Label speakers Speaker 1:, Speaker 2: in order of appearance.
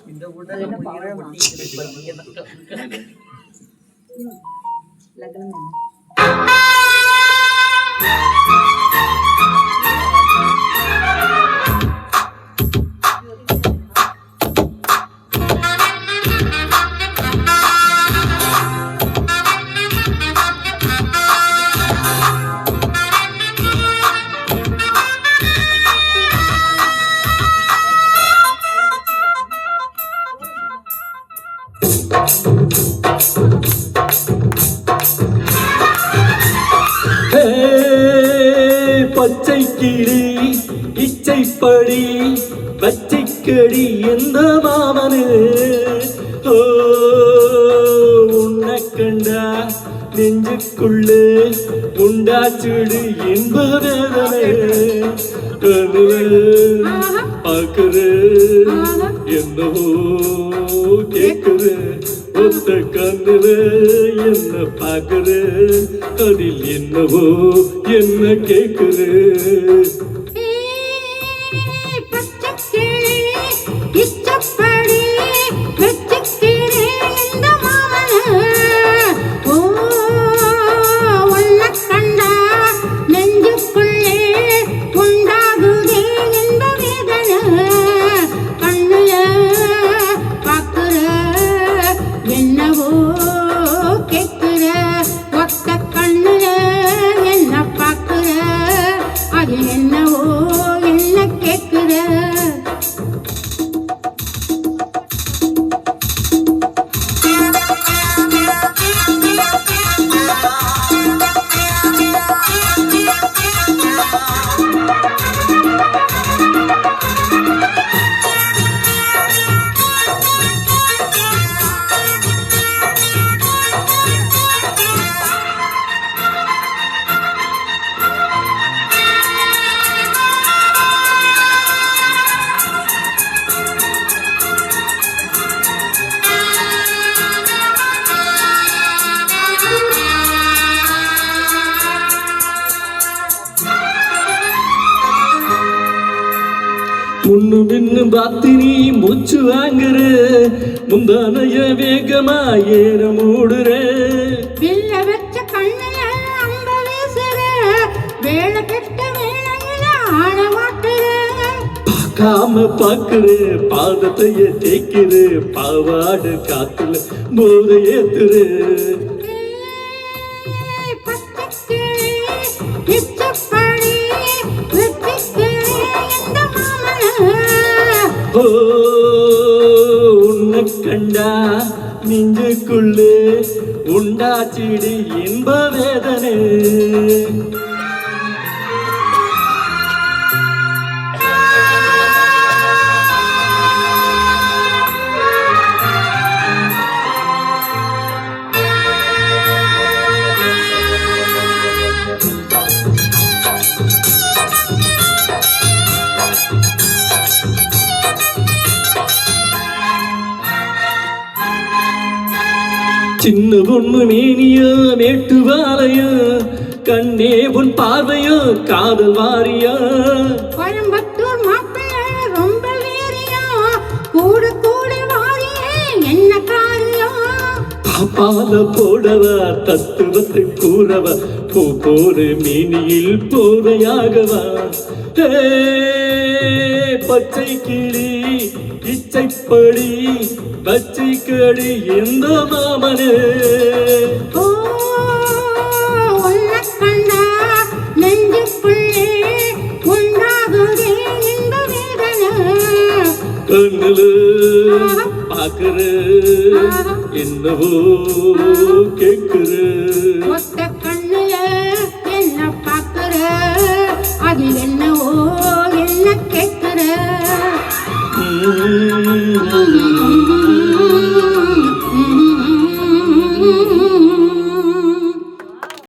Speaker 1: இந்த உடல்
Speaker 2: பச்சை கிளி இச்சைப்படி பச்சைக்கடி எந்த மாமனு உன்னை கண்டா நெஞ்சுக்குள்ளே உண்டாச்சுடு என்பதனை பார்க்கிற என்னவோ கேட்கிற ஒத்த கண்ணுல என்ன பார்க்கிற அதில் என்னவோ என்ன கேட்கிற முன்னு பின்னு பார்த்து நீ மூச்சு வாங்குற முந்தானைய வேகமா ஏற மூடுற
Speaker 3: வெள்ள வச்ச கண்ணுல அம்ப வீசுற வேலை கெட்ட வேலையில ஆட மாட்டுற
Speaker 2: பார்க்காம பாக்குற பாதத்தைய தேய்க்கிற பாவாடு காத்துல போத ஏத்துற உன்னை கண்டா நெஞ்சுக்குள்ளே உண்டாச்சிடு இன்ப வேதனை சின்ன பொண்ணு மேனியோ மேட்டு வாரையோ கண்ணே உன் பார்வையோ காதல் வாரியா
Speaker 3: கோயம்புத்தூர் மாப்பிள்ள ரொம்ப வேறியா கூட கூட வாரியே என்ன காரியம்
Speaker 2: பாப்பால போடவா தத்துவத்தை கூறவா பூ போரு மேனியில் போதையாகவா பச்சை கிளி இச்சைப்படி பச்சைக்கடி எந்த மாமனே
Speaker 3: உன்னை கண்டா நெஞ்சுக்குள்ளே உண்டாகுதே இந்த வேதனை
Speaker 2: கண்ணுல பார்க்கிற என்னவோ கேட்கிற
Speaker 3: ஒத்த கண்ணுல என்ன பார்க்கிற அதில் என்னவோ என்ன கேட்கிற